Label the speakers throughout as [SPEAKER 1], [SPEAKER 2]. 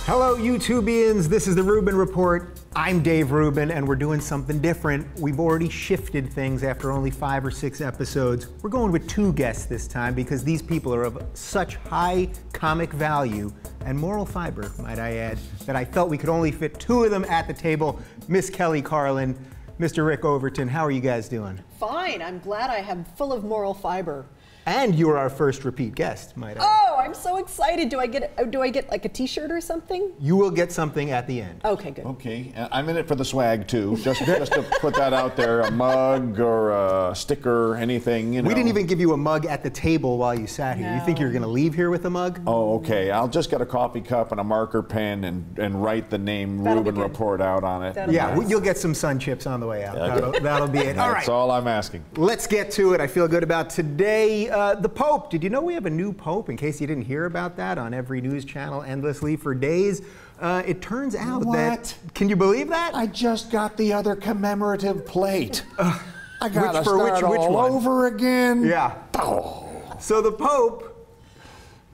[SPEAKER 1] Hello, YouTubians. This is the Rubin Report. I'm Dave Rubin, and we're doing something different. We've already shifted things after only 5 or 6 episodes. We're going with 2 guests this time because these people are of such high comic value and moral fiber, might I add, that I felt we could only fit 2 of them at the table. Miss Kelly Carlin, Mr. Rick Overton. How are you guys doing?
[SPEAKER 2] Fine. I'm glad I am full of moral fiber.
[SPEAKER 1] And you're our first repeat guest, might I?
[SPEAKER 2] Oh, I'm so excited. Do I get like a t-shirt or something?
[SPEAKER 1] You will get something at the end.
[SPEAKER 2] Okay, good.
[SPEAKER 3] Okay, I'm in it for the swag too. Just to put that out there, a mug or a sticker, anything, you know.
[SPEAKER 1] We didn't even give you a mug at the table while you sat here.
[SPEAKER 2] No.
[SPEAKER 1] You think you're gonna leave here with a mug?
[SPEAKER 3] Oh, okay. I'll just get a coffee cup and a marker pen and write the name
[SPEAKER 2] That'll be
[SPEAKER 3] Rubin
[SPEAKER 2] good.
[SPEAKER 3] Report out on it.
[SPEAKER 1] Yeah, you'll get some sun chips on the way out. That'll be it. All right.
[SPEAKER 3] That's all I'm asking.
[SPEAKER 1] Let's get to it. I feel good about today. The Pope. Did you know we have a new Pope? In case you didn't hear about that on every news channel endlessly for days. It turns out that... Can you believe that?
[SPEAKER 3] I just got the other commemorative plate. I gotta start
[SPEAKER 1] which
[SPEAKER 3] all
[SPEAKER 1] one?
[SPEAKER 3] over again.
[SPEAKER 1] Yeah.
[SPEAKER 3] Oh.
[SPEAKER 1] So the Pope,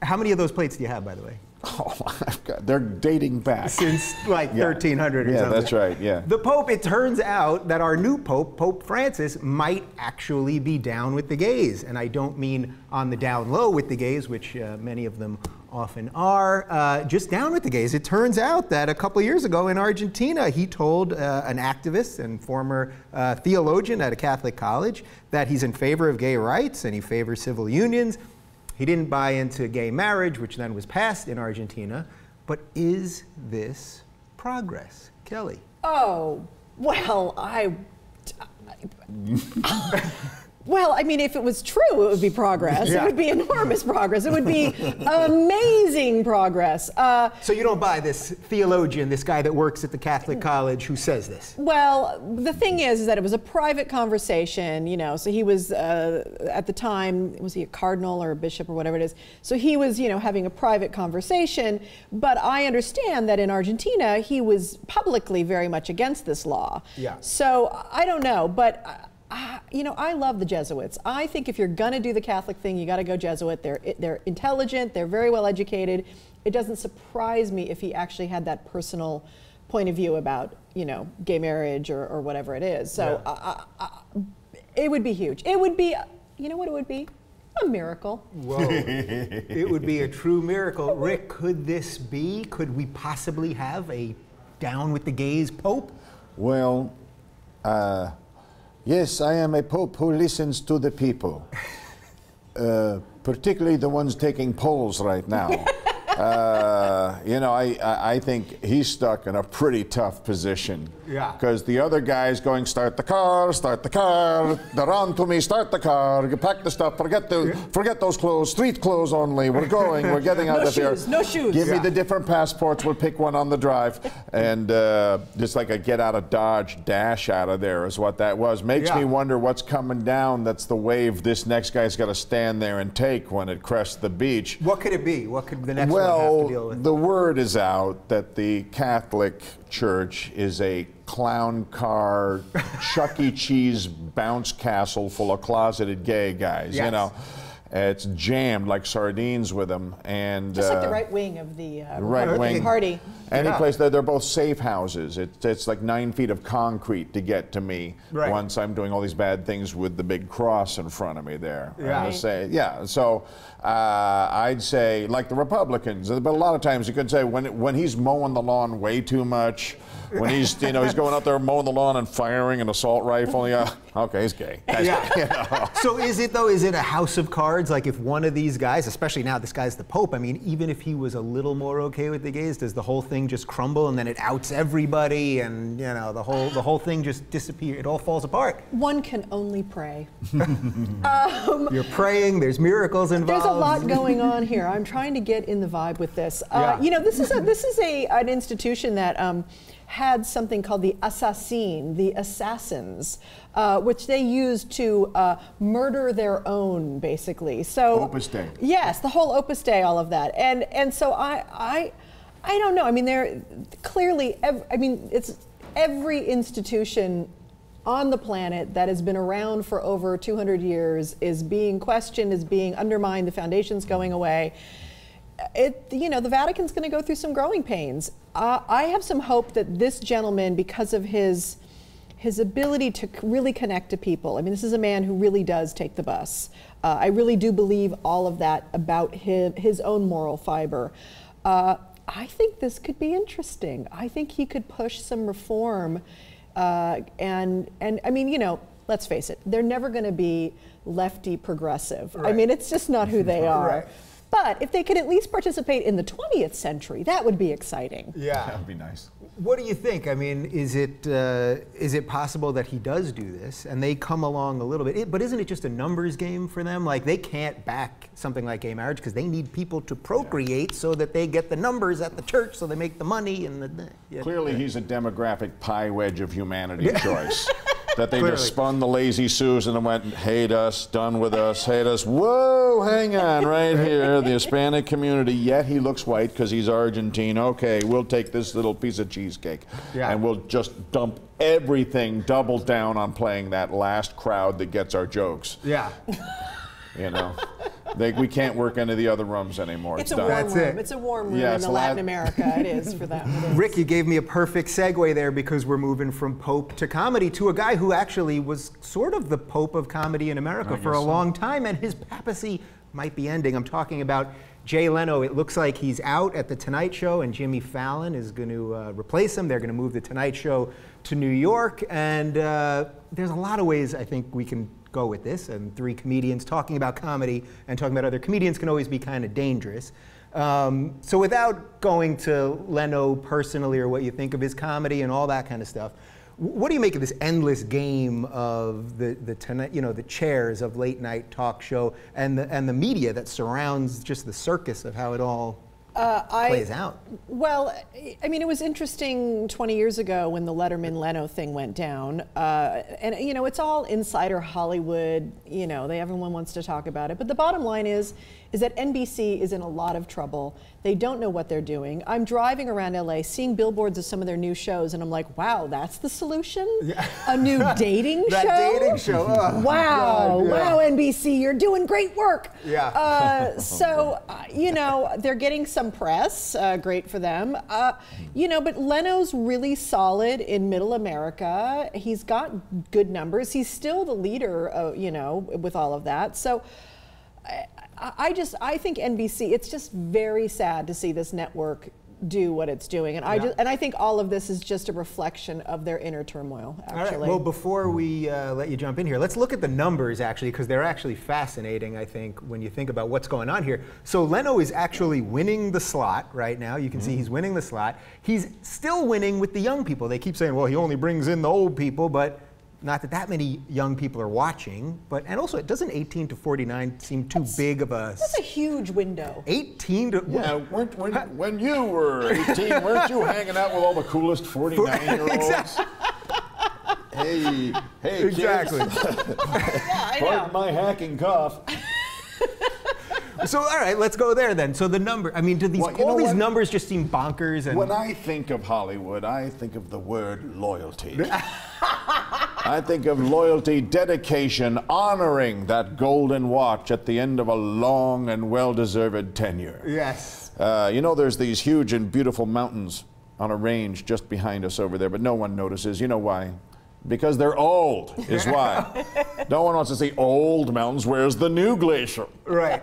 [SPEAKER 1] how many of those plates do you have, by the way?
[SPEAKER 3] Oh, they're dating back.
[SPEAKER 1] Since like 1300 or something.
[SPEAKER 3] Yeah, that's right, yeah.
[SPEAKER 1] The Pope, it turns out that our new Pope, Pope Francis, might actually be down with the gays. And I don't mean on the down low with the gays, which many of them often are, just down with the gays. It turns out that a couple of years ago in Argentina, he told an activist and former theologian at a Catholic college that he's in favor of gay rights and he favors civil unions. He didn't buy into gay marriage, which then was passed in Argentina. But is this progress? Kelly?
[SPEAKER 2] Oh, well, well, I mean, if it was true, it would be progress.
[SPEAKER 1] Yeah.
[SPEAKER 2] It would be enormous progress. It would be amazing progress.
[SPEAKER 1] So you don't buy this theologian, this guy that works at the Catholic college who says this?
[SPEAKER 2] Well, the thing is that it was a private conversation, you know, so he was, at the time, was he a cardinal or a bishop or whatever it is? So he was, you know, having a private conversation, but I understand that in Argentina, he was publicly very much against this law.
[SPEAKER 1] Yeah.
[SPEAKER 2] So I don't know, but you know, I love the Jesuits. I think if you're gonna do the Catholic thing, you gotta go Jesuit. They're intelligent, they're very well educated. It doesn't surprise me if he actually had that personal point of view about, you know, gay marriage or whatever it is. So yeah. It would be huge. It would be, you know what it would be? A miracle.
[SPEAKER 1] Whoa, it would be a true miracle. Rick, could this be? Could we possibly have a down with the gays Pope?
[SPEAKER 3] Well, yes, I am a Pope who listens to the people, particularly the ones taking polls right now. You know, I think he's stuck in a pretty tough position.
[SPEAKER 1] Yeah.
[SPEAKER 3] Because the other guy's going, start the car, they're on to me, start the car, pack the stuff, forget those clothes, street clothes only, we're going, we're getting out of here.
[SPEAKER 2] No shoes.
[SPEAKER 3] Give me the different passports, we'll pick one on the drive. And just like a get out of Dodge dash out of there is what that was. Makes me wonder what's coming down. That's the wave this next guy's got to stand there and take when it crests the beach.
[SPEAKER 1] What could it be? What could the next one have to deal with?
[SPEAKER 3] The word is out that the Catholic Church is a clown car, Chuck E. Cheese bounce castle full of closeted gay guys.
[SPEAKER 1] Yes.
[SPEAKER 3] You know, it's jammed like sardines with them, and
[SPEAKER 2] Just like the right wing of the
[SPEAKER 3] right
[SPEAKER 2] Republican
[SPEAKER 3] wing
[SPEAKER 2] Party.
[SPEAKER 3] Any place that they're both safe houses. It's like 9 feet of concrete to get to me once I'm doing all these bad things with the big cross in front of me there.
[SPEAKER 1] Yeah.
[SPEAKER 3] So I'd say like the Republicans, but a lot of times you could say when he's mowing the lawn way too much, when he's he's going out there mowing the lawn and firing an assault rifle, okay, he's gay.
[SPEAKER 1] Yeah. So is it a house of cards? Like if one of these guys, especially now this guy's the Pope, I mean, even if he was a little more okay with the gays, does the whole thing just crumble and then it outs everybody and the whole thing just disappears? It all falls apart.
[SPEAKER 2] One can only pray.
[SPEAKER 1] You're praying, there's miracles involved.
[SPEAKER 2] There's a lot going on here. I'm trying to get in the vibe with this. You know, this is an institution that had something called the assassin, the assassins, which they used to murder their own, basically. So
[SPEAKER 3] Opus Dei.
[SPEAKER 2] Yes, the whole Opus Dei, all of that, and so I don't know. I mean, they're clearly. It's every institution on the planet that has been around for over 200 years is being questioned, is being undermined. The foundation's going away. the Vatican's going to go through some growing pains. I have some hope that this gentleman, because of his ability to really connect to people. I mean, this is a man who really does take the bus. I really do believe all of that about his own moral fiber. I think this could be interesting. I think he could push some reform. And I mean, let's face it, they're never going to be lefty progressive. Right. I mean, it's just not who they are. Right. But if they could at least participate in the 20th century, that would be exciting.
[SPEAKER 1] Yeah,
[SPEAKER 3] that would be nice.
[SPEAKER 1] What do you think? I mean, is it possible that he does do this and they come along a little bit? But isn't it just a numbers game for them? Like, they can't back something like gay marriage because they need people to procreate so that they get the numbers at the church, so they make the money and
[SPEAKER 3] Clearly, he's a demographic pie wedge of humanity choice. That they just spun the lazy Susan and went, hate us, done with us, hate us. Whoa, hang on, right here, the Hispanic community. Yet he looks white because he's Argentine. Okay, we'll take this little piece of cheesecake. Yeah. And we'll just dump everything, double down on playing that last crowd that gets our jokes.
[SPEAKER 1] Yeah.
[SPEAKER 3] We can't work into the other rooms anymore.
[SPEAKER 2] It's a warm room. It's a warm room in Latin America. It is for them.
[SPEAKER 1] Rick, you gave me a perfect segue there because we're moving from Pope to comedy to a guy who actually was sort of the Pope of comedy in America for a long time, and his papacy might be ending. I'm talking about Jay Leno. It looks like he's out at The Tonight Show, and Jimmy Fallon is going to replace him. They're going to move The Tonight Show to New York, and there's a lot of ways I think we can go with this, and three comedians talking about comedy and talking about other comedians can always be kind of dangerous. So without going to Leno personally or what you think of his comedy and all that kind of stuff, what do you make of this endless game of the chairs of late night talk show and the media that surrounds just the circus of how it all plays out?
[SPEAKER 2] Well, I mean, it was interesting 20 years ago when the Letterman-Leno thing went down. And, it's all insider Hollywood. Everyone wants to talk about it. But the bottom line is that NBC is in a lot of trouble. They don't know what they're doing. I'm driving around LA seeing billboards of some of their new shows, and I'm like, wow, that's the solution? Yeah. A new dating show?
[SPEAKER 1] That dating show. Oh,
[SPEAKER 2] wow. God, yeah. Wow, NBC, you're doing great work.
[SPEAKER 1] Yeah.
[SPEAKER 2] They're getting some press, great for them. But Leno's really solid in middle America. He's got good numbers. He's still the leader, with all of that. So I think NBC, it's just very sad to see this network do what it's doing. And I think all of this is just a reflection of their inner turmoil, actually.
[SPEAKER 1] All right. Well, before we let you jump in here, let's look at the numbers, actually, because they're actually fascinating, I think, when you think about what's going on here. So Leno is actually winning the slot right now. You can see he's winning the slot. He's still winning with the young people. They keep saying, well, he only brings in the old people, but not that many young people are watching, and also, it doesn't 18 to 49 seem too big of a...
[SPEAKER 2] That's a huge window.
[SPEAKER 3] 18 to... Yeah, when you were 18, weren't you hanging out with all the coolest 49-year-olds?
[SPEAKER 1] Exactly.
[SPEAKER 3] Hey,
[SPEAKER 1] exactly.
[SPEAKER 2] Yeah, I know.
[SPEAKER 3] Pardon my hacking cough.
[SPEAKER 1] So, all right, let's go there then. So the number, I mean, do these these numbers just seem bonkers? And
[SPEAKER 3] when I think of Hollywood, I think of the word loyalty. I think of loyalty, dedication, honoring that golden watch at the end of a long and well-deserved tenure.
[SPEAKER 1] Yes.
[SPEAKER 3] There's these huge and beautiful mountains on a range just behind us over there, but no one notices. You know why? Because they're old, is why. No one wants to see old mountains. Where's the new glacier?
[SPEAKER 1] Right.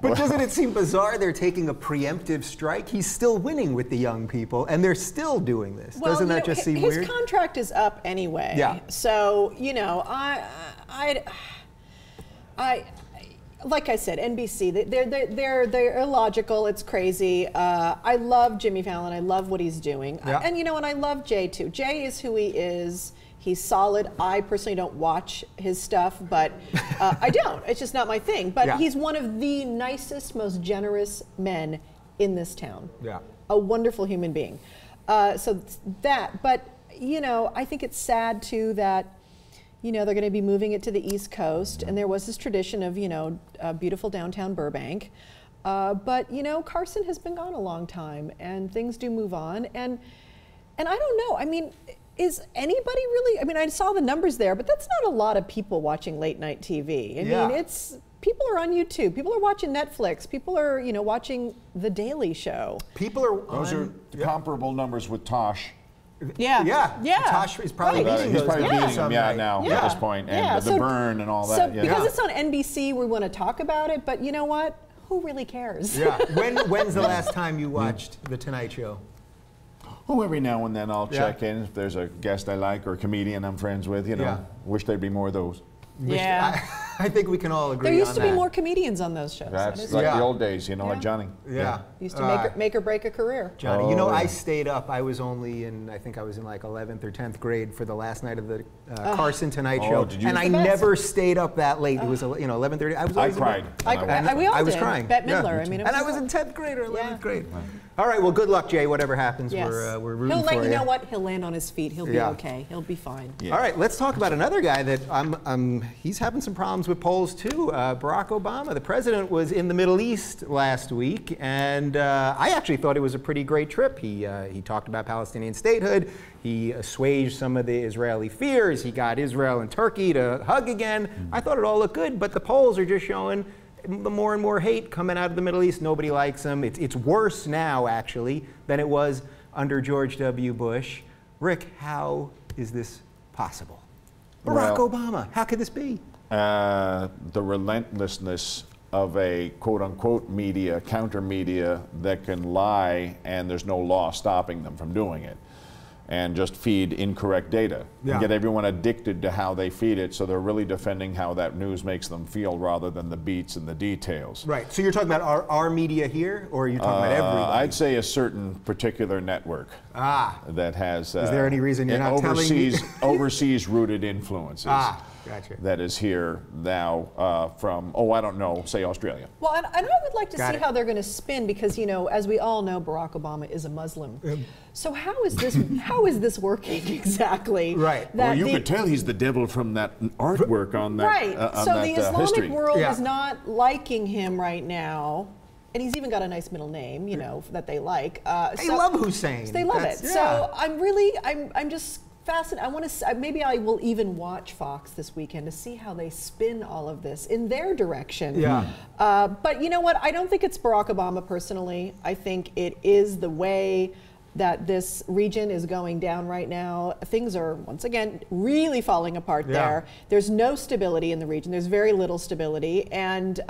[SPEAKER 1] But doesn't it seem bizarre they're taking a preemptive strike? He's still winning with the young people, and they're still doing this.
[SPEAKER 2] Well,
[SPEAKER 1] doesn't that just seem weird?
[SPEAKER 2] His contract is up anyway.
[SPEAKER 1] Yeah.
[SPEAKER 2] So, like I said, NBC, they're illogical. It's crazy. I love Jimmy Fallon. I love what he's doing.
[SPEAKER 1] Yeah.
[SPEAKER 2] And I love Jay too. Jay is who he is. He's solid. I personally don't watch his stuff, but I don't. It's just not my thing. But he's one of the nicest, most generous men in this town.
[SPEAKER 1] Yeah.
[SPEAKER 2] A wonderful human being. But I think it's sad too that they're going to be moving it to the East Coast, and there was this tradition of beautiful downtown Burbank. But Carson has been gone a long time, and things do move on. And I don't know. I mean, is anybody really? I mean, I saw the numbers there, but that's not a lot of people watching late night TV. I mean, people are on YouTube. People are watching Netflix. People are, watching The Daily Show.
[SPEAKER 1] People are
[SPEAKER 3] Those are comparable numbers with Tosh.
[SPEAKER 2] Yeah.
[SPEAKER 1] Yeah. Tosh is probably beating
[SPEAKER 3] He's
[SPEAKER 1] those
[SPEAKER 3] probably
[SPEAKER 1] guys
[SPEAKER 3] beating them, now at this point. And the burn and all that.
[SPEAKER 2] So because it's on NBC, we want to talk about it, but you know what? Who really cares?
[SPEAKER 1] Yeah. When's the last time you watched The Tonight Show?
[SPEAKER 3] Oh, every now and then I'll check in if there's a guest I like or a comedian I'm friends with. Wish there'd be more of those.
[SPEAKER 2] Yeah.
[SPEAKER 1] I think we can all agree on that.
[SPEAKER 2] There used to be more comedians on those shows.
[SPEAKER 3] That's like the old days, like Johnny.
[SPEAKER 1] Yeah.
[SPEAKER 2] Used to make or break a career.
[SPEAKER 1] Johnny, I stayed up. I was only I think I was in like 11th or 10th grade for the last night of the Carson Tonight Show. And I never stayed up that late. It was 11:30.
[SPEAKER 3] I cried.
[SPEAKER 2] We all
[SPEAKER 1] I was
[SPEAKER 2] did.
[SPEAKER 1] crying.
[SPEAKER 2] Bette Midler.
[SPEAKER 1] And I was in 10th grade or 11th grade. All right, well, good luck, Jay. Whatever happens, we're rooting for you.
[SPEAKER 2] You know what? He'll land on his feet. He'll be okay. He'll be fine.
[SPEAKER 1] Yeah. All right, let's talk about another guy that he's having some problems with polls too. Barack Obama, the president, was in the Middle East last week, and I actually thought it was a pretty great trip. He talked about Palestinian statehood. He assuaged some of the Israeli fears. He got Israel and Turkey to hug again. I thought it all looked good, but the polls are just showing the more and more hate coming out of the Middle East. Nobody likes him. It's worse now, actually, than it was under George W. Bush. Rick, how is this possible? Barack Obama, how could this be?
[SPEAKER 3] The relentlessness of a quote-unquote media, counter media that can lie and there's no law stopping them from doing it, and just feed incorrect data and get everyone addicted to how they feed it, so they're really defending how that news makes them feel rather than the beats and the details.
[SPEAKER 1] Right, so you're talking about our media here, or are you talking about everybody?
[SPEAKER 3] I'd say a certain particular network that has
[SPEAKER 1] is there any reason you're not telling me?
[SPEAKER 3] overseas rooted influences.
[SPEAKER 1] Gotcha.
[SPEAKER 3] That is here now from, I don't know, say Australia.
[SPEAKER 2] Well, and I would like to see how they're going to spin, because, as we all know, Barack Obama is a Muslim. So how is this working exactly?
[SPEAKER 1] Right.
[SPEAKER 3] Well, you could tell he's the devil from that artwork on that
[SPEAKER 2] Right. So the Islamic
[SPEAKER 3] history.
[SPEAKER 2] world is not liking him right now. And he's even got a nice middle name, that they like.
[SPEAKER 1] They love Hussein.
[SPEAKER 2] They love it. So I'm just fascinated. I want to. Maybe I will even watch Fox this weekend to see how they spin all of this in their direction.
[SPEAKER 1] Yeah.
[SPEAKER 2] But you know what? I don't think it's Barack Obama personally. I think it is the way that this region is going down right now. Things are, once again, really falling apart there. There's no stability in the region. There's very little stability. And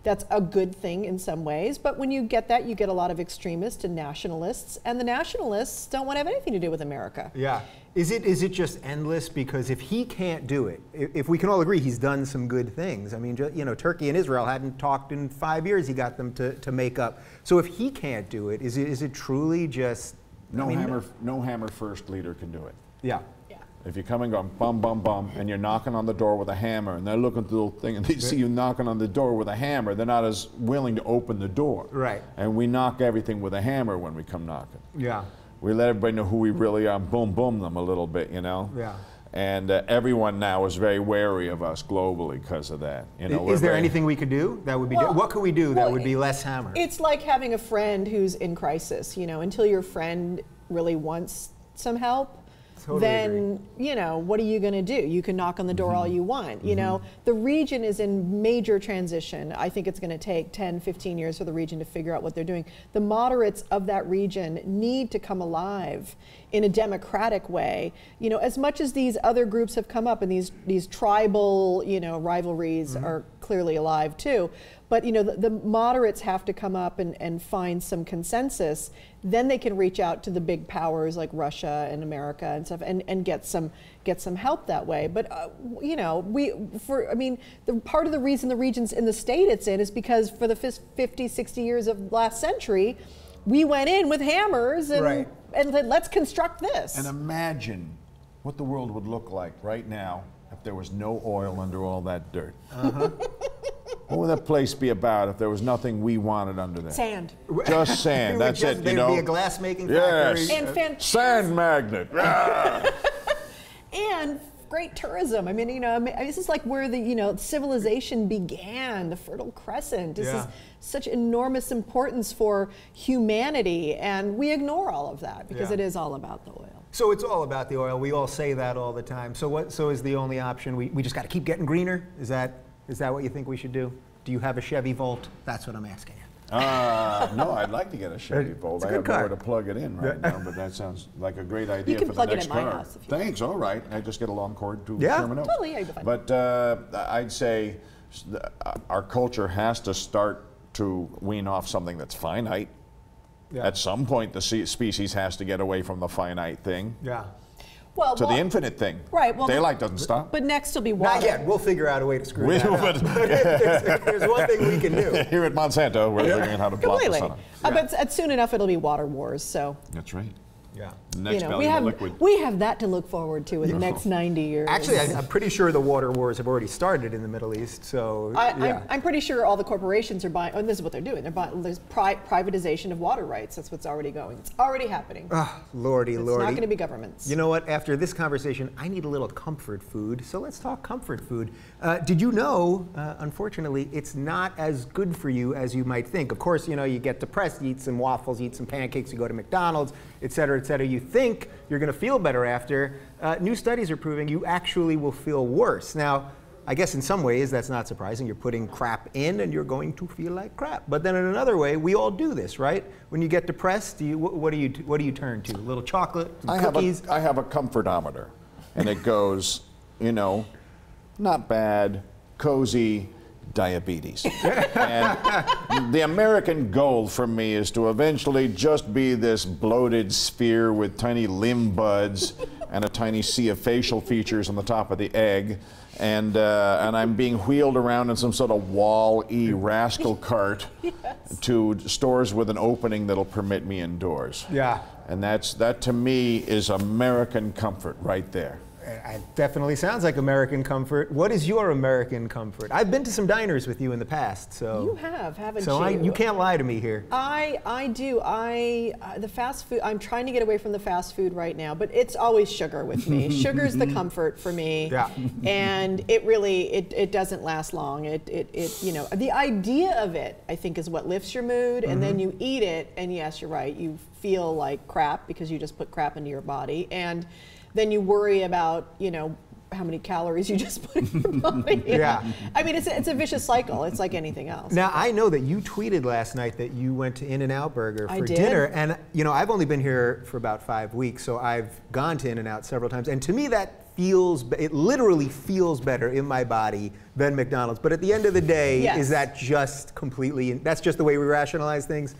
[SPEAKER 2] that's a good thing in some ways. But when you get that, you get a lot of extremists and nationalists. And the nationalists don't want to have anything to do with America.
[SPEAKER 1] Yeah. Is it just endless? Because if he can't do it, if we can all agree he's done some good things. I mean, Turkey and Israel hadn't talked in 5 years. He got them to make up. So if he can't do it, is it truly just
[SPEAKER 3] no hammer first leader can do it?
[SPEAKER 1] Yeah.
[SPEAKER 3] If you come and go bum bum bum, and you're knocking on the door with a hammer, and they're looking through the thing, and they see you knocking on the door with a hammer, they're not as willing to open the door.
[SPEAKER 1] Right.
[SPEAKER 3] And we knock everything with a hammer when we come knocking.
[SPEAKER 1] Yeah.
[SPEAKER 3] We let everybody know who we really are, boom boom them a little bit,
[SPEAKER 1] Yeah.
[SPEAKER 3] And everyone now is very wary of us globally because of that.
[SPEAKER 1] Is there anything we could do that would be? What could we do that would be less hammer?
[SPEAKER 2] It's like having a friend who's in crisis. Until your friend really wants some help.
[SPEAKER 1] Totally
[SPEAKER 2] then what are you going to do? You can knock on the door all you want. The region is in major transition. I think it's going to take 10, 15 years for the region to figure out what they're doing. The moderates of that region need to come alive in a democratic way. As much as these other groups have come up, and these tribal rivalries are clearly alive too. But the moderates have to come up and find some consensus. Then they can reach out to the big powers like Russia and America and stuff, and get some help that way. But the part of the reason the region's in the state it's in is because for the 50, 60 years of last century, we went in with hammers and let's construct this.
[SPEAKER 3] And imagine what the world would look like right now if there was no oil under all that dirt. What would that place be about if there was nothing we wanted under there?
[SPEAKER 2] Sand.
[SPEAKER 3] Just sand. That's it.
[SPEAKER 1] There'd be a glass making factory.
[SPEAKER 3] And sand magnet.
[SPEAKER 2] And great tourism. This is like where the civilization began, the Fertile Crescent. This is such enormous importance for humanity, and we ignore all of that because it is all about the oil.
[SPEAKER 1] So it's all about the oil. We all say that all the time. So is the only option? We just got to keep getting greener? Is that? Is that what you think we should do? Do you have a Chevy Volt? That's what I'm asking you.
[SPEAKER 3] No, I'd like to get a Chevy Volt. I have nowhere to plug it in right now, but that sounds like a great idea for the next car. You can plug it in my house if you want. Thanks, all right. I just get a long cord to Sherman Oaks.
[SPEAKER 2] Totally, yeah, you'll be fine.
[SPEAKER 3] But I'd say our culture has to start to wean off something that's finite. Yeah. At some point, the species has to get away from the finite thing.
[SPEAKER 1] Yeah.
[SPEAKER 2] Well,
[SPEAKER 3] to the infinite thing.
[SPEAKER 2] Right. Well,
[SPEAKER 3] daylight doesn't stop.
[SPEAKER 2] But next will be water.
[SPEAKER 1] Not yet. We'll figure out a way to screw that up. There's one thing we can do.
[SPEAKER 3] Here at Monsanto, we're figuring out how to block the sun.
[SPEAKER 2] But soon enough, it'll be water wars. So.
[SPEAKER 3] That's right.
[SPEAKER 1] Yeah.
[SPEAKER 3] Next
[SPEAKER 2] we have that to look forward to in the next 90 years.
[SPEAKER 1] Actually, I'm pretty sure the water wars have already started in the Middle East. So
[SPEAKER 2] I'm pretty sure all the corporations are buying. Oh, this is what they're doing. They're buying. There's privatization of water rights. That's what's already going. It's already happening.
[SPEAKER 1] Oh, Lordy.
[SPEAKER 2] It's not going to be governments.
[SPEAKER 1] You know what? After this conversation, I need a little comfort food. So let's talk comfort food. Did you know? Unfortunately, it's not as good for you as you might think. Of course, you get depressed, you eat some waffles, you eat some pancakes, you go to McDonald's, et cetera, et cetera. You think you're going to feel better after. New studies are proving you actually will feel worse. Now, I guess in some ways that's not surprising. You're putting crap in and you're going to feel like crap. But then in another way, we all do this, right? When you get depressed, what do you turn to? A little chocolate, some cookies?
[SPEAKER 3] I have a comfortometer, and it goes, not bad, cozy, diabetes. And the American goal for me is to eventually just be this bloated sphere with tiny limb buds and a tiny sea of facial features on the top of the egg. And I'm being wheeled around in some sort of Wall-E rascal cart to stores with an opening that'll permit me indoors.
[SPEAKER 1] Yeah.
[SPEAKER 3] And that to me is American comfort right there.
[SPEAKER 1] It definitely sounds like American comfort. What is your American comfort? I've been to some diners with you in the past, so.
[SPEAKER 2] You have, haven't
[SPEAKER 1] so
[SPEAKER 2] you?
[SPEAKER 1] You can't lie to me here.
[SPEAKER 2] I do. The fast food, I'm trying to get away from the fast food right now, but it's always sugar with me. Sugar's the comfort for me.
[SPEAKER 1] Yeah.
[SPEAKER 2] And it really, it doesn't last long. The idea of it, I think, is what lifts your mood, and then you eat it, and yes, you're right, you feel like crap because you just put crap into your body. And then you worry about, how many calories you just put in your body.
[SPEAKER 1] Yeah.
[SPEAKER 2] I mean, it's a vicious cycle. It's like anything else.
[SPEAKER 1] Now, I know that you tweeted last night that you went to In-N-Out Burger for
[SPEAKER 2] I did.
[SPEAKER 1] dinner. And, I've only been here for about 5 weeks, so I've gone to In-N-Out several times. And to me, it literally feels better in my body than McDonald's. But at the end of the day,
[SPEAKER 2] yes.
[SPEAKER 1] Is that just that's just the way we rationalize things?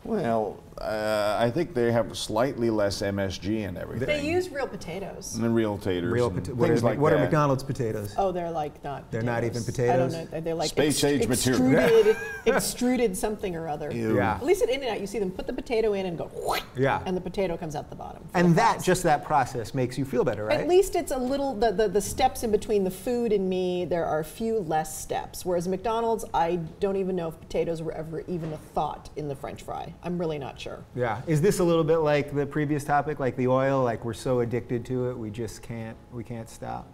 [SPEAKER 3] Well, I think they have slightly less MSG in everything.
[SPEAKER 2] They use real potatoes.
[SPEAKER 3] And real taters.
[SPEAKER 1] What are McDonald's potatoes?
[SPEAKER 2] Oh, they're like not
[SPEAKER 1] They're
[SPEAKER 2] potatoes.
[SPEAKER 1] not even potatoes?
[SPEAKER 2] I don't know. They're like
[SPEAKER 3] space-age material.
[SPEAKER 2] extruded something or other.
[SPEAKER 1] Yeah.
[SPEAKER 2] At least at In-N-Out, you see them put the potato in and go,
[SPEAKER 1] yeah.
[SPEAKER 2] And the potato comes out the bottom.
[SPEAKER 1] And just that process makes you feel better, right?
[SPEAKER 2] At least it's a little, the steps in between the food and me, there are a few less steps. Whereas McDonald's, I don't even know if potatoes were ever even a thought in the French fry. I'm really not sure.
[SPEAKER 1] Yeah. Is this a little bit like the previous topic, like the oil? Like we're so addicted to it, we can't stop?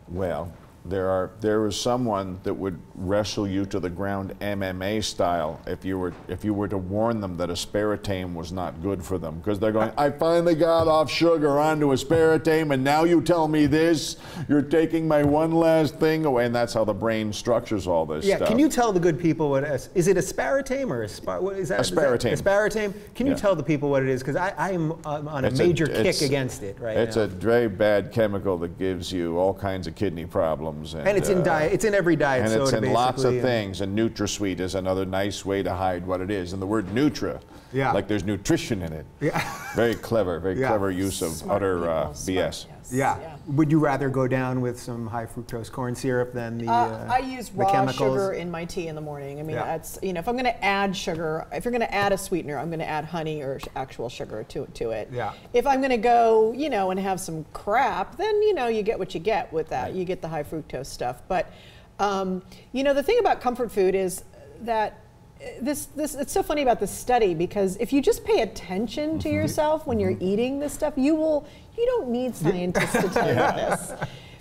[SPEAKER 3] Well, there is someone that would wrestle you to the ground MMA style if you were to warn them that aspartame was not good for them, because they're going, I finally got off sugar onto aspartame and now you tell me this, you're taking my one last thing away, and that's how the brain structures all this stuff.
[SPEAKER 1] Can you tell the good people what is it aspartame or what is that?
[SPEAKER 3] Aspartame.
[SPEAKER 1] Aspartame. Can you tell the people what it is? Because I'm on a major kick against it right now.
[SPEAKER 3] It's a very bad chemical that gives you all kinds of kidney problems.
[SPEAKER 1] And it's in diet. It's in every diet
[SPEAKER 3] and
[SPEAKER 1] soda,
[SPEAKER 3] it's in
[SPEAKER 1] basically,
[SPEAKER 3] lots of things. And NutraSweet is another nice way to hide what it is. And the word Nutra, like there's nutrition in it.
[SPEAKER 1] Yeah.
[SPEAKER 3] Very clever use of
[SPEAKER 2] Smart
[SPEAKER 3] utter
[SPEAKER 2] people,
[SPEAKER 3] BS.
[SPEAKER 2] Yes.
[SPEAKER 1] Yeah. Would you rather go down with some high fructose corn syrup than the
[SPEAKER 2] I use raw
[SPEAKER 1] chemicals?
[SPEAKER 2] sugar in my tea in the morning. I mean, that's, if I'm going to add sugar, if you're going to add a sweetener, I'm going to add honey or actual sugar to it.
[SPEAKER 1] Yeah.
[SPEAKER 2] If I'm going to go, and have some crap, then, you get what you get with that. Right. You get the high fructose stuff. But, the thing about comfort food is that it's so funny about this study, because if you just pay attention to yourself when you're eating this stuff, you don't need scientists to tell you this.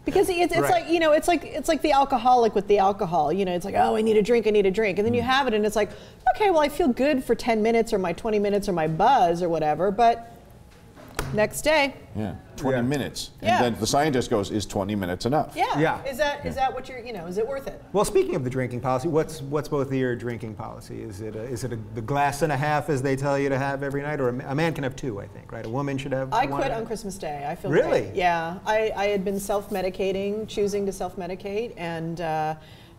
[SPEAKER 2] Because it's right. Like, it's like the alcoholic with the alcohol. It's like, oh, I need a drink. And then you have it and it's like, okay, well, I feel good for 10 minutes or my 20 minutes or my buzz or whatever, but Next day.
[SPEAKER 3] Yeah, 20 minutes. And
[SPEAKER 2] Yeah.
[SPEAKER 3] then the scientist goes, is 20 minutes enough?
[SPEAKER 2] Yeah.
[SPEAKER 1] Yeah.
[SPEAKER 2] Is that what you're, is it worth it?
[SPEAKER 1] Well, speaking of the drinking policy, what's both of your drinking policy? Is it the glass and a half as they tell you to have every night, or a man can have two? I think, right? A woman should have.
[SPEAKER 2] I
[SPEAKER 1] one.
[SPEAKER 2] quit on Christmas Day. I feel
[SPEAKER 1] Really?
[SPEAKER 2] great. Yeah. I had been self-medicating, choosing to self-medicate, and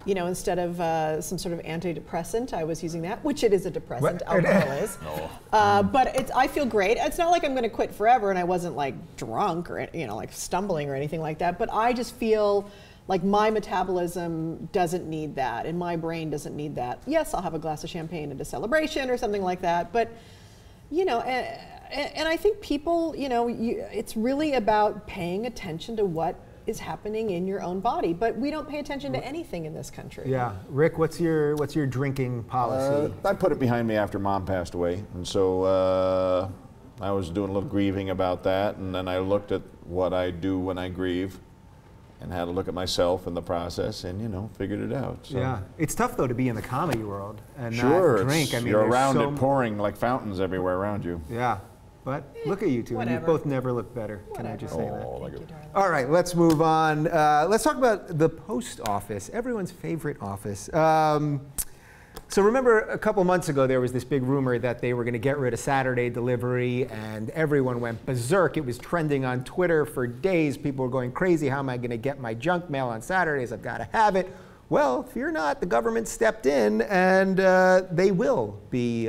[SPEAKER 2] instead of some sort of antidepressant, I was using that, which it is a depressant. Alcohol is.
[SPEAKER 3] No.
[SPEAKER 2] But I feel great. It's not like I'm going to quit forever, and I wasn't like drunk or like stumbling or anything like that. But I just feel like my metabolism doesn't need that, and my brain doesn't need that. Yes, I'll have a glass of champagne at a celebration or something like that, but and I think people, it's really about paying attention to what is happening in your own body, but we don't pay attention to anything in this country.
[SPEAKER 1] Yeah, Rick, what's your drinking policy?
[SPEAKER 3] I put it behind me after Mom passed away, and so I was doing a little grieving about that, and then I looked at what I do when I grieve, and had a look at myself in the process, and figured it out. So.
[SPEAKER 1] Yeah, it's tough though to be in the comedy world and
[SPEAKER 3] sure,
[SPEAKER 1] not drink. I mean,
[SPEAKER 3] you're around
[SPEAKER 1] so
[SPEAKER 3] it pouring like fountains everywhere around you.
[SPEAKER 1] Yeah, but look at you two, and you both never look better. Can I just say that?
[SPEAKER 3] Oh,
[SPEAKER 1] All right, let's move on. Let's talk about the post office, everyone's favorite office. So remember a couple months ago there was this big rumor that they were going to get rid of Saturday delivery, and everyone went berserk. It was trending on Twitter for days. People were going crazy. How am I going to get my junk mail on Saturdays? I've got to have it. Well, fear not, the government stepped in, and they will be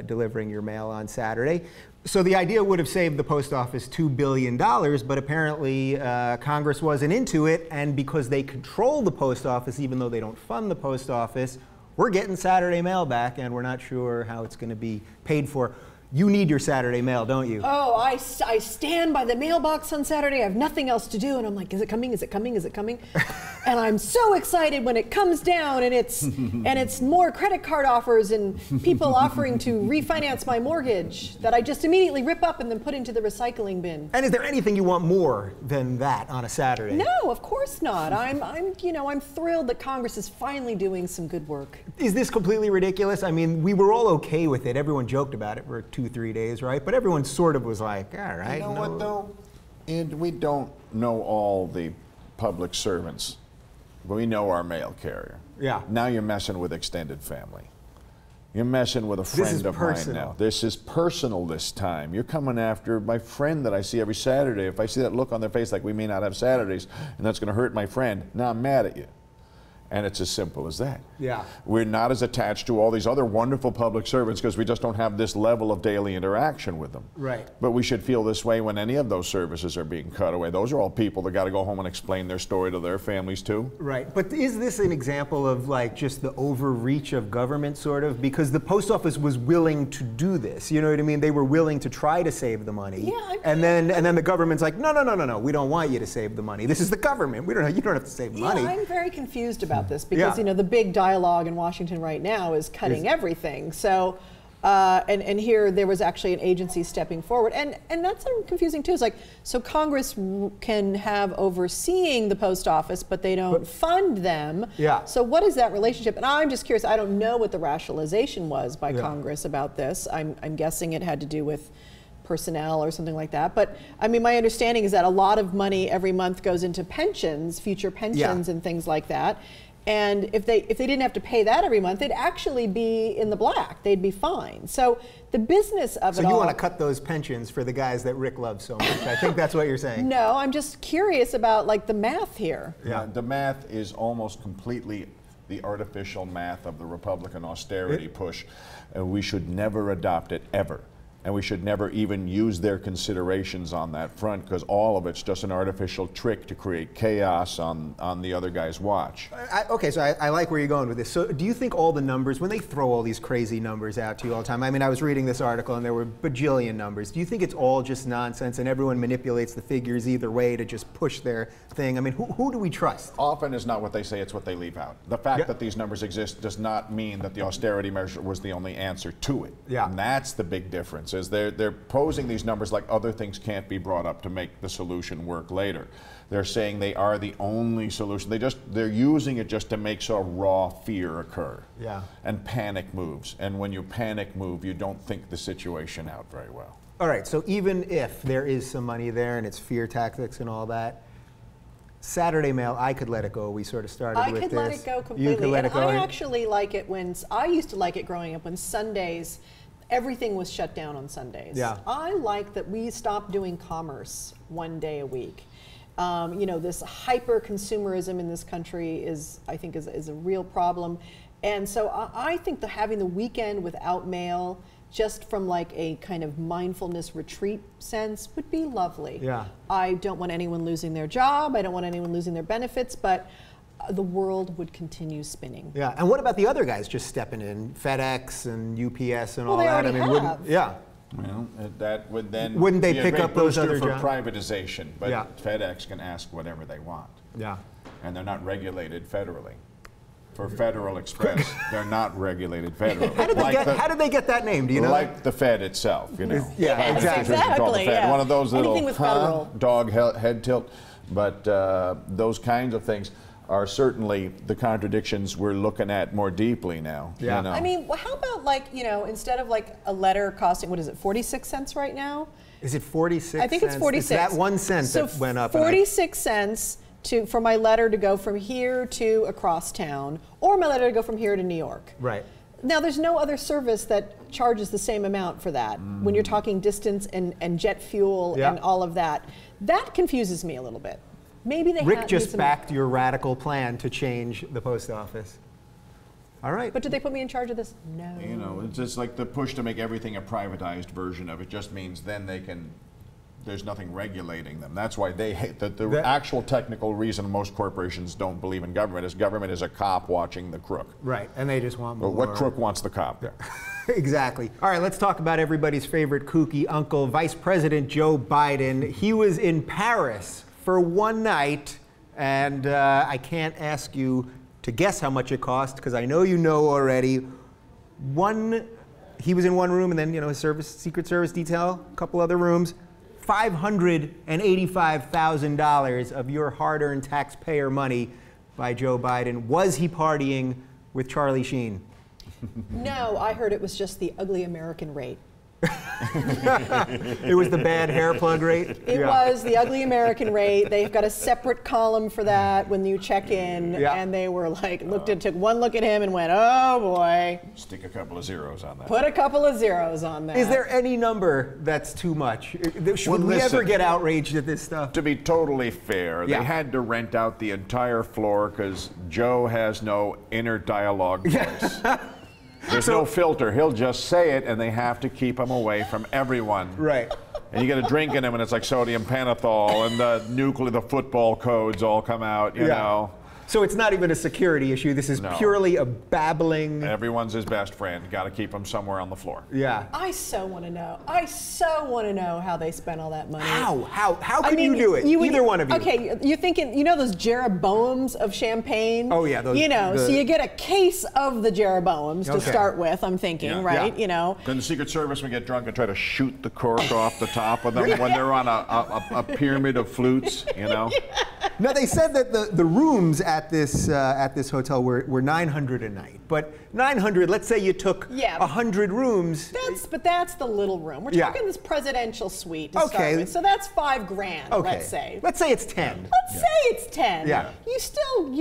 [SPEAKER 1] delivering your mail on Saturday. So the idea would have saved the post office $2 billion, but apparently Congress wasn't into it, and because they control the post office, even though they don't fund the post office, we're getting Saturday mail back, and we're not sure how it's going to be paid for. You need your Saturday mail, don't you?
[SPEAKER 2] Oh, I stand by the mailbox on Saturday. I have nothing else to do, and I'm like, is it coming? Is it coming? Is it coming? And I'm so excited when it comes down, and it's more credit card offers and people offering to refinance my mortgage that I just immediately rip up and then put into the recycling bin.
[SPEAKER 1] And is there anything you want more than that on a Saturday?
[SPEAKER 2] No, of course not. I'm thrilled that Congress is finally doing some good work.
[SPEAKER 1] Is this completely ridiculous? I mean, we were all okay with it. Everyone joked about it for 2-3 days, right? But everyone sort of was like, all right.
[SPEAKER 3] You know what, though? And we don't know all the public servants, but we know our mail carrier.
[SPEAKER 1] Yeah.
[SPEAKER 3] Now you're messing with extended family. You're messing with a friend of mine now. This is personal this time. You're coming after my friend that I see every Saturday. If I see that look on their face like we may not have Saturdays, and that's going to hurt my friend, now I'm mad at you. And it's as simple as that.
[SPEAKER 1] Yeah.
[SPEAKER 3] We're not as attached to all these other wonderful public servants because we just don't have this level of daily interaction with them.
[SPEAKER 1] Right.
[SPEAKER 3] But we should feel this way when any of those services are being cut away. Those are all people that got to go home and explain their story to their families too.
[SPEAKER 1] Right. But is this an example of like just the overreach of government sort of? Because the post office was willing to do this. You know what I mean? They were willing to try to save the money.
[SPEAKER 2] Yeah.
[SPEAKER 1] And then the government's like, no. We don't want you to save the money. This is the government. You don't have to save the money.
[SPEAKER 2] I'm very confused about this because the big dialogue in Washington right now is cutting everything. So, and here there was actually an agency stepping forward, and that's confusing too. It's like, so Congress can have overseeing the post office, but they don't fund them.
[SPEAKER 1] Yeah.
[SPEAKER 2] So what is that relationship? And I'm just curious. I don't know what the rationalization was by Congress about this. I'm guessing it had to do with personnel or something like that. But I mean, my understanding is that a lot of money every month goes into pensions, future pensions, and things like that. And if they didn't have to pay that every month, they'd actually be in the black. They'd be fine. So the business of it all.
[SPEAKER 1] So you want to cut those pensions for the guys that Rick loves so much. I think that's what you're saying.
[SPEAKER 2] No, I'm just curious about like the math here.
[SPEAKER 3] Yeah, the math is almost completely the artificial math of the Republican austerity push. We should never adopt it, ever. And we should never even use their considerations on that front because all of it's just an artificial trick to create chaos on the other guy's watch.
[SPEAKER 1] Okay, so I like where you're going with this. So do you think all the numbers, when they throw all these crazy numbers out to you all the time, I mean, I was reading this article and there were bajillion numbers. Do you think it's all just nonsense and everyone manipulates the figures either way to just push their thing? I mean, who do we trust?
[SPEAKER 3] Often is not what they say, it's what they leave out. The fact that these numbers exist does not mean that the austerity measure was the only answer to it.
[SPEAKER 1] Yeah.
[SPEAKER 3] And that's the big difference. Is they're posing these numbers like other things can't be brought up to make the solution work later. They're saying they are the only solution. They're using it just to make so raw fear occur.
[SPEAKER 1] Yeah.
[SPEAKER 3] And panic moves. And when you panic move, you don't think the situation out very well.
[SPEAKER 1] All right, so even if there is some money there and it's fear tactics and all that, Saturday mail, I could let it go. We sort of started with this.
[SPEAKER 2] I could let it go completely.
[SPEAKER 1] You could let it go.
[SPEAKER 2] I actually like it when, I used to like it growing up when Sundays, everything was shut down on Sundays.
[SPEAKER 1] Yeah.
[SPEAKER 2] I like that we stopped doing commerce one day a week. You know, this hyper consumerism in this country is, I think, is a real problem. And so I think having the weekend without mail, just from like a kind of mindfulness retreat sense, would be lovely.
[SPEAKER 1] Yeah.
[SPEAKER 2] I don't want anyone losing their job. I don't want anyone losing their benefits, but the world would continue spinning.
[SPEAKER 1] Yeah, and what about the other guys just stepping in, FedEx and UPS and all
[SPEAKER 2] they
[SPEAKER 1] that?
[SPEAKER 2] already
[SPEAKER 1] wouldn't, yeah.
[SPEAKER 3] Well, that would then
[SPEAKER 1] Wouldn't they
[SPEAKER 3] be a
[SPEAKER 1] pick
[SPEAKER 3] great
[SPEAKER 1] up those
[SPEAKER 3] booster
[SPEAKER 1] other
[SPEAKER 3] for
[SPEAKER 1] jobs?
[SPEAKER 3] privatization, but
[SPEAKER 1] Yeah.
[SPEAKER 3] FedEx can ask whatever they want,
[SPEAKER 1] Yeah.
[SPEAKER 3] and they're not regulated federally. For Federal Express, they're not regulated federally.
[SPEAKER 1] How did they get that name? Do you know?
[SPEAKER 3] Like the Fed itself, you know.
[SPEAKER 1] Yeah,
[SPEAKER 3] Private
[SPEAKER 1] exactly.
[SPEAKER 3] institutions called the Fed.
[SPEAKER 2] Yeah.
[SPEAKER 3] One of those little
[SPEAKER 2] Anything with federal.
[SPEAKER 3] dog head tilt, but those kinds of things are certainly the contradictions we're looking at more deeply now.
[SPEAKER 1] Yeah.
[SPEAKER 3] You know?
[SPEAKER 2] I mean, well, how about like, you know, instead of like a letter costing, what is it, 46 cents right now?
[SPEAKER 1] Is it 46
[SPEAKER 2] I think it's 46.
[SPEAKER 1] It's that 1 cent
[SPEAKER 2] so
[SPEAKER 1] that went up.
[SPEAKER 2] 46 cents for my letter to go from here to across town, or my letter to go from here to New York.
[SPEAKER 1] Right.
[SPEAKER 2] Now, there's no other service that charges the same amount for that when you're talking distance and jet fuel
[SPEAKER 1] Yeah.
[SPEAKER 2] and all of that. That confuses me a little bit. Maybe they
[SPEAKER 1] Rick just backed your radical plan to change the post office. All right.
[SPEAKER 2] But did they put me in charge of this? No.
[SPEAKER 3] You know, it's just like the push to make everything a privatized version of it just means then they can, there's nothing regulating them. That's why they hate, the actual technical reason most corporations don't believe in government is a cop watching the crook.
[SPEAKER 1] Right, and they just want more.
[SPEAKER 3] But what crook wants the cop?
[SPEAKER 1] Yeah. Exactly. All right, let's talk about everybody's favorite kooky uncle, Vice President Joe Biden. He was in Paris for one night, and I can't ask you to guess how much it cost, because I know you know already. He was in one room, and then, you know, his Secret Service detail, a couple other rooms. $585,000 of your hard-earned taxpayer money by Joe Biden. Was he partying with Charlie Sheen?
[SPEAKER 2] No, I heard it was just the ugly American rate.
[SPEAKER 1] It was the bad hair plug rate?
[SPEAKER 2] It was the ugly American rate. They've got a separate column for that when you check in, and they were like, took one look at him and went, oh boy.
[SPEAKER 3] Stick a couple of zeros on that.
[SPEAKER 2] Put a couple of zeros on that.
[SPEAKER 1] Is there any number that's too much? Should we ever get outraged at this stuff?
[SPEAKER 3] To be totally fair,
[SPEAKER 1] Yeah.
[SPEAKER 3] they had to rent out the entire floor because Joe has no inner dialogue voice. There's no filter. He'll just say it, and they have to keep him away from everyone.
[SPEAKER 1] Right.
[SPEAKER 3] And you get a drink in him, and it's like sodium pentothal, and the football codes all come out, you know.
[SPEAKER 1] So it's not even a security issue. This is purely a babbling.
[SPEAKER 3] Everyone's his best friend. Got to keep him somewhere on the floor.
[SPEAKER 1] Yeah.
[SPEAKER 2] I so want to know. I so want to know how they spent all that money.
[SPEAKER 1] How can you do it? Either one of you.
[SPEAKER 2] Okay, you're thinking, you know those Jeroboams of champagne?
[SPEAKER 1] Oh, yeah. Those,
[SPEAKER 2] you know, so you get a case of the Jeroboams to start with, I'm thinking, right?
[SPEAKER 1] Yeah.
[SPEAKER 2] You know.
[SPEAKER 3] Then the Secret Service would get drunk and try to shoot the cork off the top of them when they're on a pyramid of flutes, you know?
[SPEAKER 1] Now, they said that the rooms at this hotel were $900 a night. But 900, let's say you took 100 rooms.
[SPEAKER 2] But that's the little room. We're talking this presidential suite to start with. So that's $5,000, let's say.
[SPEAKER 1] Let's say it's 10.
[SPEAKER 2] Let's say it's 10.
[SPEAKER 1] Yeah.
[SPEAKER 2] You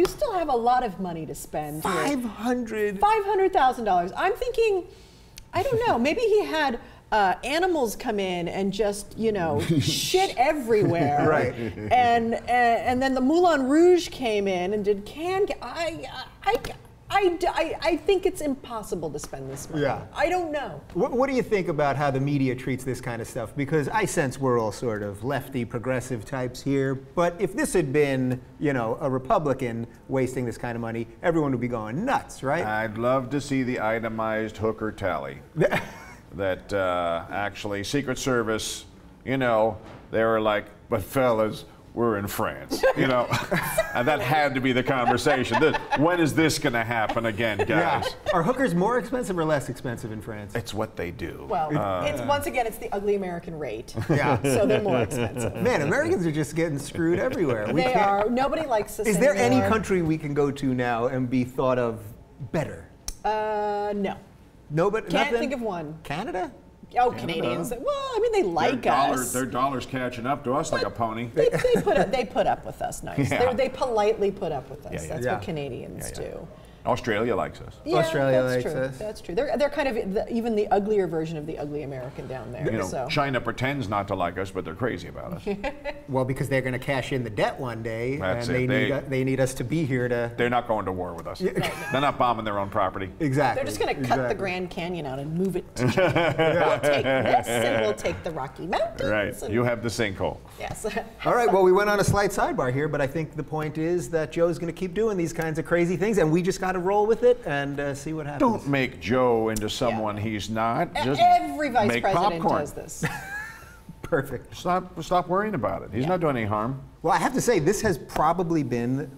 [SPEAKER 2] still have a lot of money to spend. $500,000. I'm thinking, I don't know, maybe he had animals come in and just, you know, shit everywhere.
[SPEAKER 1] Right.
[SPEAKER 2] And then the Moulin Rouge came in and did I think it's impossible to spend this money.
[SPEAKER 1] Yeah.
[SPEAKER 2] I don't know.
[SPEAKER 1] What do you think about how the media treats this kind of stuff? Because I sense we're all sort of lefty, progressive types here. But if this had been, you know, a Republican wasting this kind of money, everyone would be going nuts, right?
[SPEAKER 3] I'd love to see the itemized hooker tally. That actually Secret Service, you know, they were like, but fellas, we're in France, you know, and that had to be the conversation. When is this going to happen again, guys?
[SPEAKER 1] Yeah. Are hookers more expensive or less expensive in France?
[SPEAKER 3] It's what they do.
[SPEAKER 2] Well, it's once again, it's the ugly American rate.
[SPEAKER 1] Yeah.
[SPEAKER 2] So they're more expensive.
[SPEAKER 1] Man, Americans are just getting screwed everywhere.
[SPEAKER 2] They are. Nobody likes us
[SPEAKER 1] Is there any
[SPEAKER 2] anymore.
[SPEAKER 1] country we can go to now and be thought of better?
[SPEAKER 2] No.
[SPEAKER 1] No, but
[SPEAKER 2] Can't
[SPEAKER 1] nothing?
[SPEAKER 2] think of one.
[SPEAKER 1] Canada?
[SPEAKER 2] Oh, Canadians. Well, I mean, they like us.
[SPEAKER 3] Their dollar's catching up to us like a pony.
[SPEAKER 2] They put up with us nice.
[SPEAKER 3] Yeah.
[SPEAKER 2] They politely put up with us.
[SPEAKER 3] Yeah, yeah.
[SPEAKER 2] That's what Canadians do.
[SPEAKER 3] Australia likes us.
[SPEAKER 2] Yeah,
[SPEAKER 1] Australia
[SPEAKER 2] that's
[SPEAKER 1] likes
[SPEAKER 2] true.
[SPEAKER 1] us.
[SPEAKER 2] That's true. They're kind of even the uglier version of the ugly American down there.
[SPEAKER 3] You know,
[SPEAKER 2] so.
[SPEAKER 3] China pretends not to like us, but they're crazy about us.
[SPEAKER 1] Well, because they're going to cash in the debt one day,
[SPEAKER 3] That's
[SPEAKER 1] and
[SPEAKER 3] it.
[SPEAKER 1] they need us to be here to.
[SPEAKER 3] They're not going to war with us. They're not bombing their own property.
[SPEAKER 1] Exactly.
[SPEAKER 2] They're just going to cut the Grand Canyon out and move it to China. We'll take this, and we'll take the Rocky Mountains.
[SPEAKER 3] Right. You have the sinkhole.
[SPEAKER 2] Yes.
[SPEAKER 1] All right, well, we went on a slight sidebar here, but I think the point is that Joe's going to keep doing these kinds of crazy things, and we just got to roll with it and see what happens.
[SPEAKER 3] Don't make Joe into someone he's not. Just
[SPEAKER 2] Every vice
[SPEAKER 3] make
[SPEAKER 2] president
[SPEAKER 3] popcorn.
[SPEAKER 2] does this.
[SPEAKER 1] Perfect.
[SPEAKER 3] Stop worrying about it. He's not doing any harm.
[SPEAKER 1] Well, I have to say, this has probably been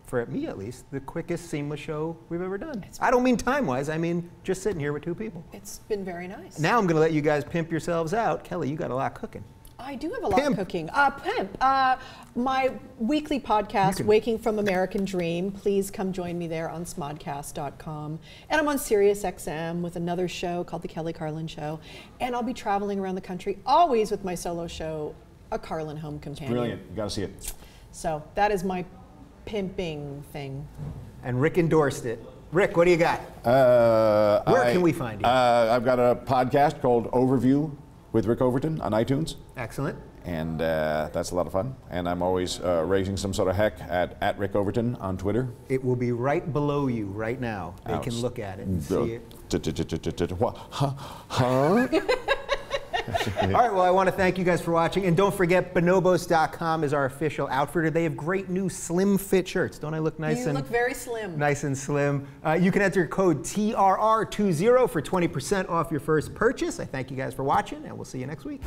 [SPEAKER 1] for me at least, the quickest seamless show we've ever done. I don't mean time-wise, I mean just sitting here with two people.
[SPEAKER 2] It's been very nice.
[SPEAKER 1] Now I'm going to let you guys pimp yourselves out. Kelly, you got a lot cooking.
[SPEAKER 2] I do have a lot of cooking. My weekly podcast, Waking from American Dream. Please come join me there on smodcast.com. And I'm on Sirius XM with another show called The Kelly Carlin Show. And I'll be traveling around the country, always with my solo show, A Carlin Home Companion.
[SPEAKER 3] Brilliant. You got to see it.
[SPEAKER 2] So that is my pimping thing.
[SPEAKER 1] And Rick endorsed it. Rick, what do you got? Where can we find you?
[SPEAKER 3] I've got a podcast called Overview with Rick Overton on iTunes.
[SPEAKER 1] Excellent.
[SPEAKER 3] And that's a lot of fun. And I'm always raising some sort of heck at Rick Overton on Twitter.
[SPEAKER 1] It will be right below you right now. They can look at it and see it.
[SPEAKER 3] Huh?
[SPEAKER 1] All right, well, I want to thank you guys for watching. And don't forget, bonobos.com is our official outfitter. They have great new slim fit shirts. Don't I look nice?
[SPEAKER 2] You look very slim.
[SPEAKER 1] Nice and slim. You can enter code TRR20 for 20% off your first purchase. I thank you guys for watching, and we'll see you next week.